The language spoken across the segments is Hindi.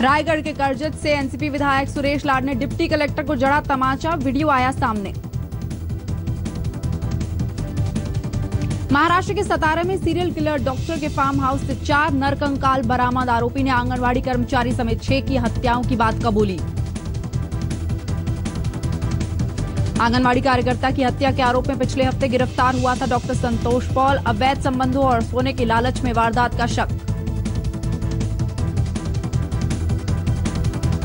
रायगढ़ के करजत से एनसीपी विधायक सुरेश लाड ने डिप्टी कलेक्टर को जड़ा तमाचा, वीडियो आया सामने। महाराष्ट्र के सतारा में सीरियल किलर डॉक्टर के फार्म हाउस से 4 नरकंकाल बरामद, आरोपी ने आंगनवाड़ी कर्मचारी समेत 6 की हत्याओं की बात कबूली। आंगनवाड़ी कार्यकर्ता की हत्या के आरोप में पिछले हफ्ते गिरफ्तार हुआ था डॉक्टर संतोष पॉल, अवैध संबंधों और सोने के लालच में वारदात का शक।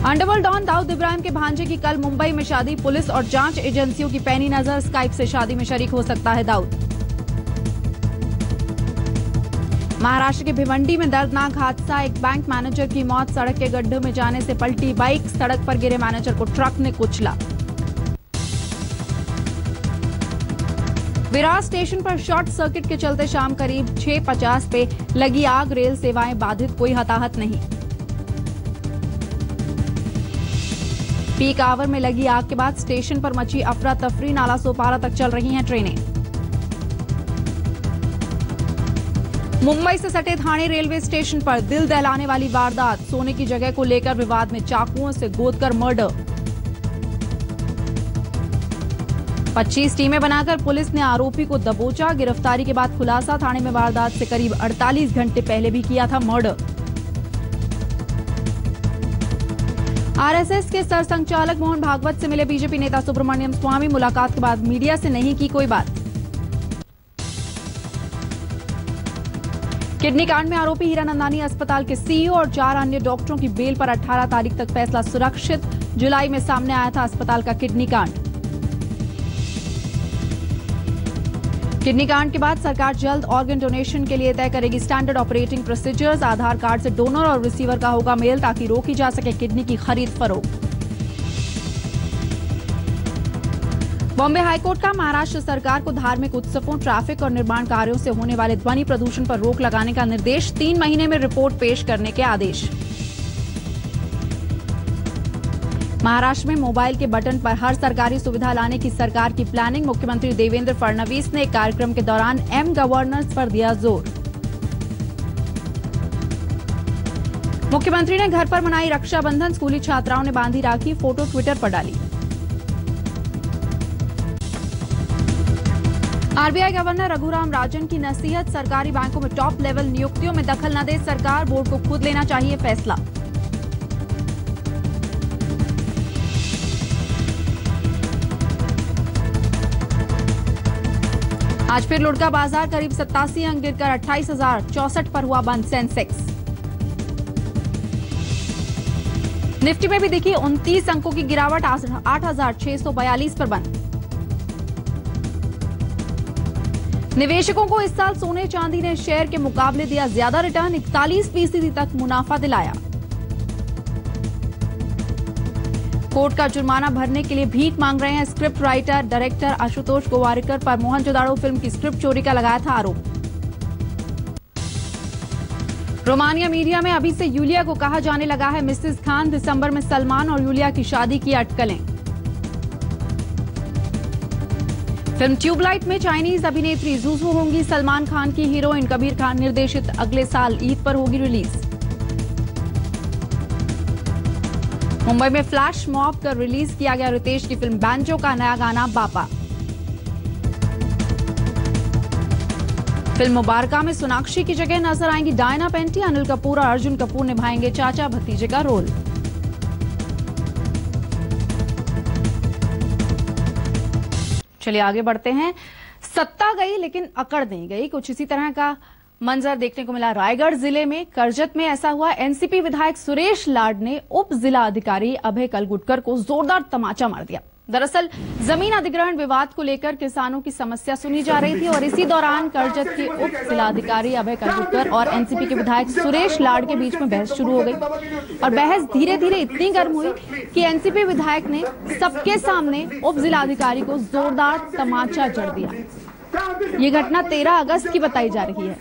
अंडरवर्ल्ड डॉन दाऊद इब्राहिम के भांजे की कल मुंबई में शादी, पुलिस और जांच एजेंसियों की पैनी नजर, स्काइप से शादी में शरीक हो सकता है दाऊद। महाराष्ट्र के भिवंडी में दर्दनाक हादसा, एक बैंक मैनेजर की मौत, सड़क के गड्ढे में जाने से पलटी बाइक, सड़क पर गिरे मैनेजर को ट्रक ने कुचला। विरार स्टेशन पर शॉर्ट सर्किट के चलते शाम करीब 6:50 पे लगी आग, रेल सेवाएं बाधित, कोई हताहत नहीं। पीक आवर में लगी आग के बाद स्टेशन पर मची अफरा तफरी, नाला सोपारा तक चल रही हैं ट्रेनें। मुंबई से सटे ठाणे रेलवे स्टेशन पर दिल दहलाने वाली वारदात, सोने की जगह को लेकर विवाद में चाकुओं से गोदकर मर्डर। 25 टीमें बनाकर पुलिस ने आरोपी को दबोचा, गिरफ्तारी के बाद खुलासा, थाने में वारदात से करीब 48 घंटे पहले भी किया था मर्डर। आरएसएस के सरसंघचालक मोहन भागवत से मिले बीजेपी नेता सुब्रमण्यम स्वामी, मुलाकात के बाद मीडिया से नहीं की कोई बात। किडनी कांड में आरोपी हीरानंदानी अस्पताल के सीईओ और 4 अन्य डॉक्टरों की बेल पर 18 तारीख तक फैसला सुरक्षित, जुलाई में सामने आया था अस्पताल का किडनी कांड। किडनी कांड के बाद सरकार जल्द ऑर्गन डोनेशन के लिए तय करेगी स्टैंडर्ड ऑपरेटिंग प्रोसीजर्स, आधार कार्ड से डोनर और रिसीवर का होगा मेल ताकि रोकी जा सके किडनी की खरीद फरोख्त। बॉम्बे हाईकोर्ट का महाराष्ट्र सरकार को धार्मिक उत्सवों, ट्रैफिक और निर्माण कार्यों से होने वाले ध्वनि प्रदूषण पर रोक लगाने का निर्देश, 3 महीने में रिपोर्ट पेश करने के आदेश। महाराष्ट्र में मोबाइल के बटन पर हर सरकारी सुविधा लाने की सरकार की प्लानिंग, मुख्यमंत्री देवेंद्र फडणवीस ने एक कार्यक्रम के दौरान एम गवर्नर्स पर दिया जोर। मुख्यमंत्री ने घर पर मनाई रक्षाबंधन, स्कूली छात्राओं ने बांधी राखी, फोटो ट्विटर पर डाली। आरबीआई गवर्नर रघुराम राजन की नसीहत, सरकारी बैंकों में टॉप लेवल नियुक्तियों में दखल न दे सरकार, बोर्ड को खुद लेना चाहिए फैसला। आज फिर लुढ़का बाजार, करीब 87 अंक गिरकर 28,064 पर हुआ बंद सेंसेक्स। निफ्टी में भी दिखी 29 अंकों की गिरावट, 8,642 पर बंद। निवेशकों को इस साल सोने चांदी ने शेयर के मुकाबले दिया ज्यादा रिटर्न, 41% तक मुनाफा दिलाया। कोर्ट का जुर्माना भरने के लिए भीख मांग रहे हैं script writer director Ashutosh Gowariker पर मोहनजोदाड़ो फिल्म की स्क्रिप्ट चोरी का लगाया था आरोप। रोमानिया मीडिया में अभी से यूलिया को कहा जाने लगा है मिसेस खान, दिसंबर में सलमान और यूलिया की शादी की अटकलें। फिल्म ट्यूबलाइट में चाइनीज अभिनेत्री जुजू होंगी सलमान खान की हीरोइन, कबीर खान निर्देशित, अगले साल ईद पर होगी रिलीज। मुंबई में फ्लैश मॉब कर रिलीज किया गया रितेश की फिल्म बैंजो का नया गाना बापा। फिल्म मुबारका में सोनाक्षी की जगह नजर आएंगी डायना पेंटी, अनिल कपूर और अर्जुन कपूर निभाएंगे चाचा भतीजे का रोल। चलिए आगे बढ़ते हैं। सत्ता गई लेकिन अकड़ नहीं गई, कुछ इसी तरह का मंजर देखने को मिला रायगढ़ जिले में। करजत में ऐसा हुआ, एनसीपी विधायक सुरेश लाड ने उप जिला अधिकारी अभय कलगुटकर को जोरदार तमाचा मार दिया। दरअसल जमीन अधिग्रहण विवाद को लेकर किसानों की समस्या सुनी जा रही थी और इसी दौरान करजत के उप जिलाधिकारी अभय कलगुटकर और एनसीपी के विधायक सुरेश लाड के बीच में बहस शुरू हो गई और बहस धीरे धीरे इतनी गर्म हुई कि एनसीपी विधायक ने सबके सामने उप जिलाधिकारी को जोरदार तमाचा जड़ दिया। ये घटना 13 अगस्त की बताई जा रही है।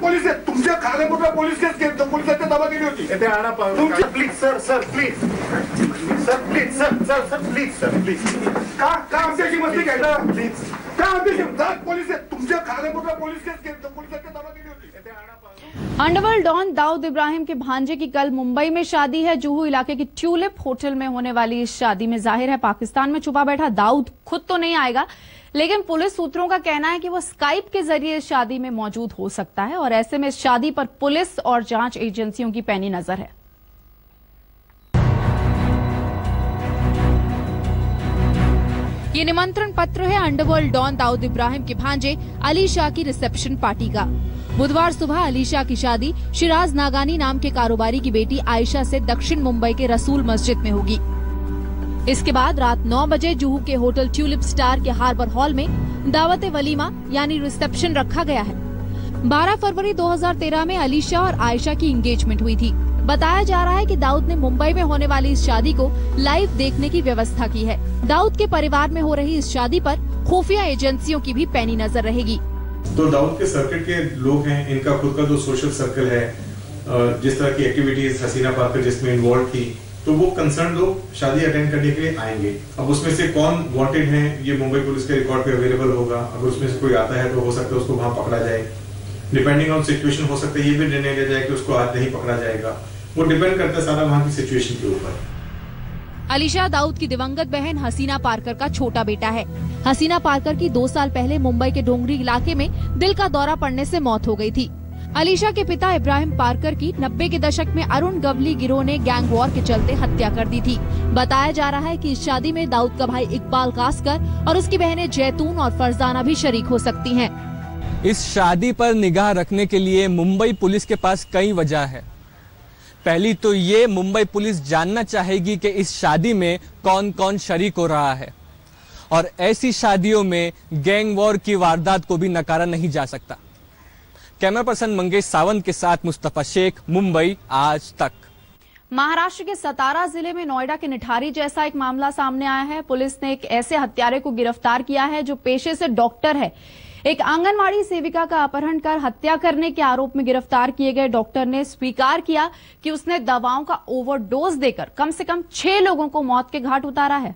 पोलीस तुमच्या खाण्यापुरता पोलीस केस पोलिसांनी दावा केली होती. सर प्लीज सर प्लीज का आमच्याशी मस्ती घ्यायला प्लीज का आमच्याशी पोलीस तुमच्या खानापूरला पोलीस पोलिसांनी दावा केली होती। अंडरवर्ल्ड डॉन दाऊद इब्राहिम के भांजे की कल मुंबई में शादी है। जुहू इलाके की ट्यूलिप होटल में होने वाली इस शादी में जाहिर है पाकिस्तान में छुपा बैठा दाऊद खुद तो नहीं आएगा, लेकिन पुलिस सूत्रों का कहना है कि वो स्काइप के जरिए इस शादी में मौजूद हो सकता है और ऐसे में इस शादी पर पुलिस और जांच एजेंसियों की पैनी नजर है। ये निमंत्रण पत्र है अंडरवर्ल्ड डॉन दाऊद इब्राहिम के भांजे अली शाह की रिसेप्शन पार्टी का। बुधवार सुबह अली शाह की शादी शिराज नागानी नाम के कारोबारी की बेटी आयशा से दक्षिण मुंबई के रसूल मस्जिद में होगी। इसके बाद रात 9 बजे जुहू के होटल ट्यूलिप स्टार के हार्बर हॉल में दावत वलीमा यानी रिसेप्शन रखा गया है। 12 फरवरी 2013 में अली शाह और आयशा की एंगेजमेंट हुई थी। बताया जा रहा है कि दाऊद ने मुंबई में होने वाली इस शादी को लाइव देखने की व्यवस्था की है। दाऊद के परिवार में हो रही इस शादी पर खुफिया एजेंसियों की भी पैनी नजर रहेगी। तो दाऊद के सर्किट के लोग हैं, इनका खुद का जो सोशल सर्कल है, जिस तरह की एक्टिविटीज हसीना पार्कर जिसमें इन्वॉल्व थी, तो वो कंसर्न लोग शादी अटेंड करने के लिए आएंगे। अब उसमें से कौन वांटेड है ये मुंबई पुलिस के रिकॉर्ड पे अवेलेबल होगा। अगर उसमें से कोई आता है तो हो सकता है उसको वहां पकड़ा जाए। डिपेंडिंग ऑन सिचुएशन हो सकता है ये भी निर्णय लिया जाए कि उसको आज नहीं पकड़ा जाएगा। वो डिपेंड करता है सारा वहां की सिचुएशन के ऊपर। अली शाह दाऊद की दिवंगत बहन हसीना पार्कर का छोटा बेटा है। हसीना पार्कर की 2 साल पहले मुंबई के डोंगरी इलाके में दिल का दौरा पड़ने से मौत हो गई थी। अली शाह के पिता इब्राहिम पार्कर की 90 के दशक में अरुण गवली गिरोह ने गैंग वॉर के चलते हत्या कर दी थी। बताया जा रहा है कि इस शादी में दाऊद का भाई इकबाल कासकर और उसकी बहनें जैतून और फरजाना भी शरीक हो सकती हैं। इस शादी पर निगाह रखने के लिए मुंबई पुलिस के पास कई वजह है। पहली तो ये मुंबई पुलिस जानना चाहेगी कि इस शादी में कौन कौन शरीक हो रहा है और ऐसी शादियों में गैंग वॉर की वारदात को भी नकारा नहीं जा सकता। कैमरा पर्सन मंगेश सावंत के साथ मुस्तफा शेख, मुंबई आज तक। महाराष्ट्र के सतारा जिले में नोएडा के निठारी जैसा एक मामला सामने आया है। पुलिस ने एक ऐसे हत्यारे को गिरफ्तार किया है जो पेशे से डॉक्टर है। एक आंगनवाड़ी सेविका का अपहरण कर हत्या करने के आरोप में गिरफ्तार किए गए डॉक्टर ने स्वीकार किया कि उसने दवाओं का ओवरडोज देकर कम से कम 6 लोगों को मौत के घाट उतारा है।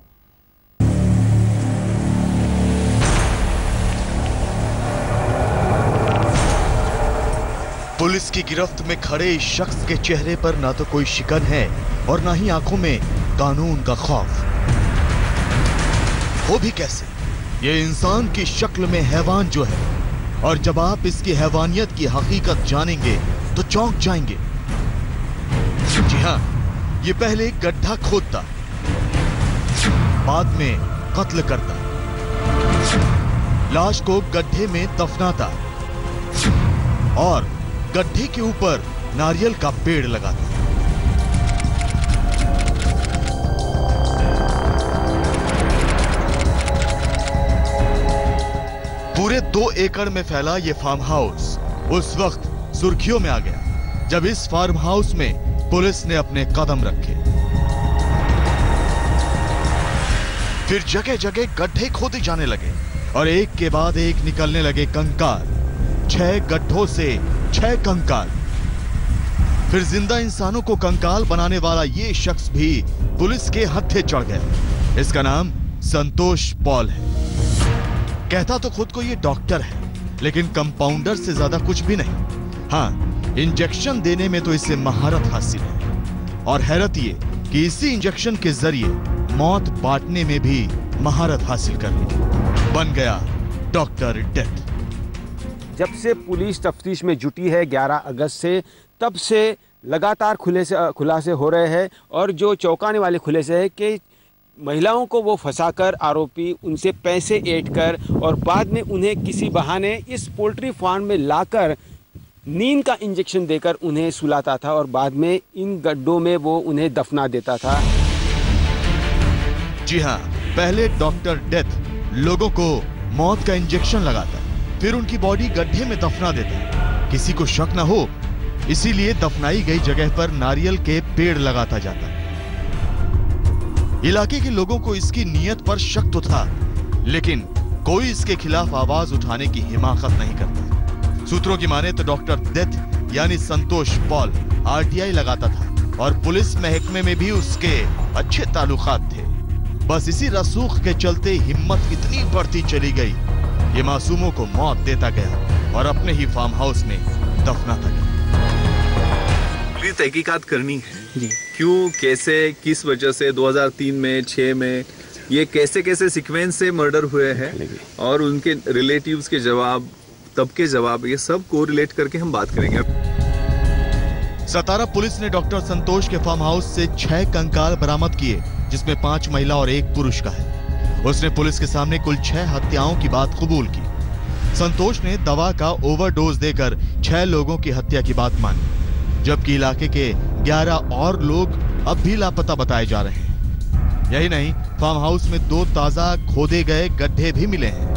पुलिस की गिरफ्त में खड़े इस शख्स के चेहरे पर ना तो कोई शिकन है और ना ही आंखों में कानून का खौफ। वो भी कैसे? ये इंसान की शक्ल में हैवान जो है, और जब आप इसकी हैवानियत की हकीकत जानेंगे तो चौंक जाएंगे। जी हाँ, ये पहले गड्ढा खोदता, बाद में कत्ल करता, लाश को गड्ढे में दफनाता और गड्ढे के ऊपर नारियल का पेड़ लगाता। पूरे 2 एकड़ में फैला ये फार्म हाउस उस वक्त सुर्खियों में आ गया जब इस फार्म हाउस में पुलिस ने अपने कदम रखे। फिर जगह जगह गड्ढे खोदे जाने लगे और एक के बाद एक निकलने लगे कंकाल। 6 गड्ढों से 6 कंकाल। फिर जिंदा इंसानों को कंकाल बनाने वाला ये शख्स भी पुलिस के हत्थे चढ़ गया। इसका नाम संतोष पॉल है। कहता तो खुद को ये डॉक्टर है, लेकिन कंपाउंडर से ज्यादा कुछ भी नहीं। हाँ, इंजेक्शन देने में तो इसे महारत हासिल है और हैरत ये कि इसी इंजेक्शन के जरिए मौत बांटने में भी महारत हासिल कर ली। बन गया डॉक्टर डेथ। जब से पुलिस तफ्तीश में जुटी है 11 अगस्त से, तब से लगातार खुलासे हो रहे हैं और जो चौंकाने वाले खुलासे है कि महिलाओं को वो फंसाकर आरोपी उनसे पैसे ऐंठ कर और बाद में उन्हें किसी बहाने इस पोल्ट्री फार्म में लाकर नींद का इंजेक्शन देकर उन्हें सुलाता था और बाद में इन गड्ढों में वो उन्हें दफना देता था। जी हाँ, पहले डॉक्टर डेथ लोगों को मौत का इंजेक्शन लगाता, फिर उनकी बॉडी गड्ढे में दफना देता। किसी को शक न हो इसीलिए दफनाई गई जगह पर नारियल के पेड़ लगाता जाता। इलाके के लोगों को इसकी नीयत पर शक तो था, लेकिन कोई इसके खिलाफ आवाज उठाने की हिमाकत नहीं करता। सूत्रों की माने तो डॉक्टर डेथ यानी संतोष पॉल आरटीआई लगाता था और पुलिस महकमे में भी उसके अच्छे ताल्लुकात थे। बस इसी रसूख के चलते हिम्मत इतनी बढ़ती चली गई, ये मासूमों को मौत देता गया और अपने ही फार्म हाउस में दफनाता गया। तहकीकात करनी है जी, क्यों, कैसे, किस वजह से 2003 में 6 में ये कैसे कैसे सीक्वेंस से मर्डर हुए हैं और उनके रिलेटिव्स के जवाब, तब के जवाब, ये सब को रिलेट करके हम बात करेंगे। सतारा पुलिस ने डॉक्टर संतोष के फार्म हाउस से 6 कंकाल बरामद किए, जिसमें 5 महिला और 1 पुरुष का है। उसने पुलिस के सामने कुल 6 हत्याओं की बात कबूल की। संतोष ने दवा का ओवरडोज देकर 6 लोगों की हत्या की बात मानी, जबकि इलाके के 11 और लोग अब भी लापता बताए जा रहे हैं। यही नहीं, फार्म हाउस में 2 ताजा खोदे गए गड्ढे भी मिले हैं।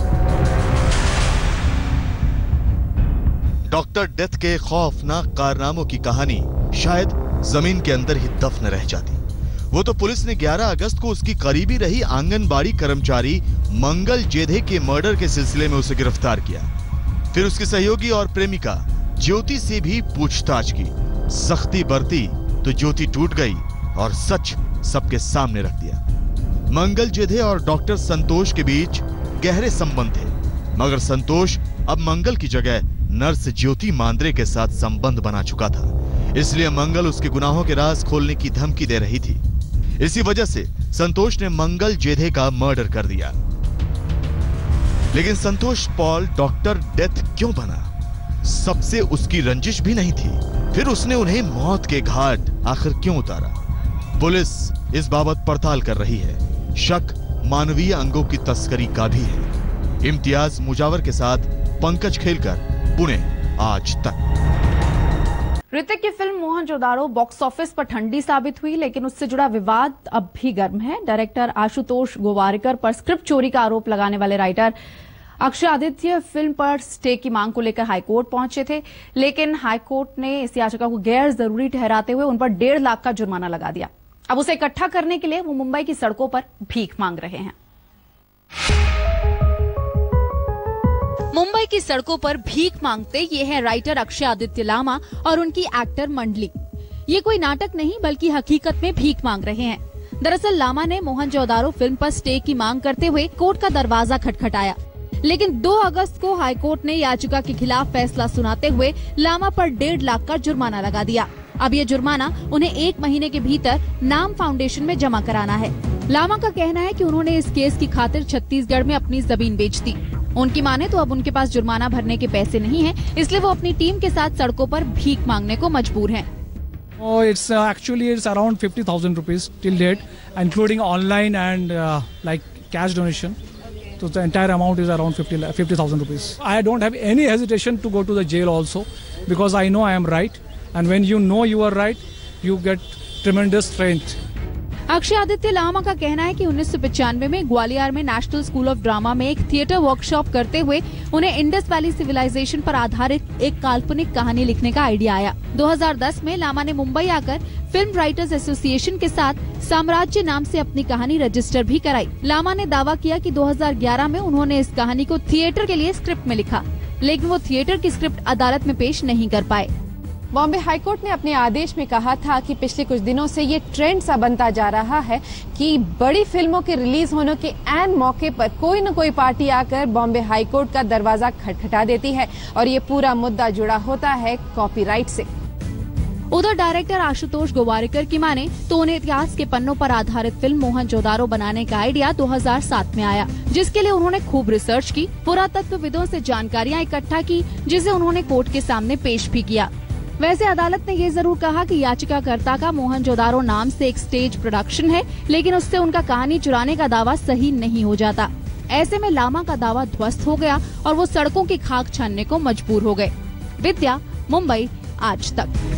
डॉक्टर डेथ के खौफनाक कारनामों की कहानी शायद जमीन के अंदर ही दफन रह जाती। वो तो पुलिस ने 11 अगस्त को उसकी करीबी रही आंगनबाड़ी कर्मचारी मंगल जेधे के मर्डर के सिलसिले में उसे गिरफ्तार किया। फिर उसकी सहयोगी और प्रेमिका ज्योति से भी पूछताछ की। सख्ती बरती तो ज्योति टूट गई और सच सबके सामने रख दिया। मंगल जेधे और डॉक्टर संतोष के बीच गहरे संबंध थे, मगर संतोष अब मंगल की जगह नर्स ज्योति मांद्रे के साथ संबंध बना चुका था। इसलिए मंगल उसके गुनाहों के राज खोलने की धमकी दे रही थी। इसी वजह से संतोष ने मंगल जेधे का मर्डर कर दिया। लेकिन संतोष पॉल डॉक्टर डेथ क्यों बना? सबसे उसकी रंजिश भी नहीं थी। फिर उसने उन्हें मौत के घाट आखिर क्यों उतारा? पुलिस इस बाबत पड़ताल कर रही है। शक मानवीय अंगों की तस्करी का भी है। इम्तियाज मुजावर के साथ पंकज खेलकर, पुणे, आज तक। ऋतिक की फिल्म मोहनजोदाड़ो बॉक्स ऑफिस पर ठंडी साबित हुई, लेकिन उससे जुड़ा विवाद अब भी गर्म है। डायरेक्टर आशुतोष गोवारिकर पर स्क्रिप्ट चोरी का आरोप लगाने वाले राइटर अक्षय आदित्य फिल्म पर स्टे की मांग को लेकर हाईकोर्ट पहुंचे थे, लेकिन हाईकोर्ट ने इस याचिका को गैर जरूरी ठहराते हुए उन पर 1.5 लाख का जुर्माना लगा दिया। अब उसे इकट्ठा करने के लिए वो मुंबई की सड़कों पर भीख मांग रहे हैं। मुंबई की सड़कों पर भीख मांगते ये हैं राइटर अक्षय आदित्य लामा और उनकी एक्टर मंडली। ये कोई नाटक नहीं बल्कि हकीकत में भीख मांग रहे हैं। दरअसल लामा ने मोहनजोदाड़ो फिल्म पर स्टे की मांग करते हुए कोर्ट का दरवाजा खटखटाया, लेकिन 2 अगस्त को हाईकोर्ट ने याचिका के खिलाफ फैसला सुनाते हुए लामा पर 1.5 लाख का जुर्माना लगा दिया। अब ये जुर्माना उन्हें 1 महीने के भीतर नाम फाउंडेशन में जमा कराना है। लामा का कहना है कि उन्होंने इस केस की खातिर छत्तीसगढ़ में अपनी जमीन बेच दी। उनकी माने तो अब उनके पास जुर्माना भरने के पैसे नहीं हैं, इसलिए वो अपनी टीम के साथ सड़कों पर भीख मांगने को मजबूर हैं। It's actually around 50,000 rupees till date, including online and like cash donation. So the entire amount is around 50,000 rupees. I don't have any hesitation to go to the jail also, because I know I am right, and when you know you are right, you get tremendous strength. Akshay Aditya Lama का कहना है कि 1995 में ग्वालियर में नेशनल स्कूल ऑफ ड्रामा में एक थिएटर वर्कशॉप करते हुए उन्हें इंडस वैली सिविलाइजेशन पर आधारित एक काल्पनिक कहानी लिखने का आइडिया आया। 2010 में लामा ने मुंबई आकर फिल्म राइटर्स एसोसिएशन के साथ साम्राज्य नाम से अपनी कहानी रजिस्टर भी कराई। लामा ने दावा किया कि 2011 में उन्होंने इस कहानी को थिएटर के लिए स्क्रिप्ट में लिखा, लेकिन वो थिएटर की स्क्रिप्ट अदालत में पेश नहीं कर पाए। बॉम्बे हाईकोर्ट ने अपने आदेश में कहा था कि पिछले कुछ दिनों से ये ट्रेंड सा बनता जा रहा है कि बड़ी फिल्मों के रिलीज होने के ऐन मौके पर कोई न कोई पार्टी आकर बॉम्बे हाईकोर्ट का दरवाजा खटखटा देती है, और ये पूरा मुद्दा जुड़ा होता है कॉपीराइट से। उधर डायरेक्टर आशुतोष गोवारिकर की माने तो उन्हें इतिहास के पन्नों पर आधारित फिल्म मोहनजोदाड़ो बनाने का आइडिया 2007 में आया, जिसके लिए उन्होंने खूब रिसर्च की, पुरातत्वविदों से जानकारियां इकट्ठा की, जिसे उन्होंने कोर्ट के सामने पेश भी किया। वैसे अदालत ने ये जरूर कहा कि याचिकाकर्ता का मोहनजोदाड़ो नाम से एक स्टेज प्रोडक्शन है, लेकिन उससे उनका कहानी चुराने का दावा सही नहीं हो जाता। ऐसे में लामा का दावा ध्वस्त हो गया और वो सड़कों की खाक छानने को मजबूर हो गए। विद्या, मुंबई, आज तक।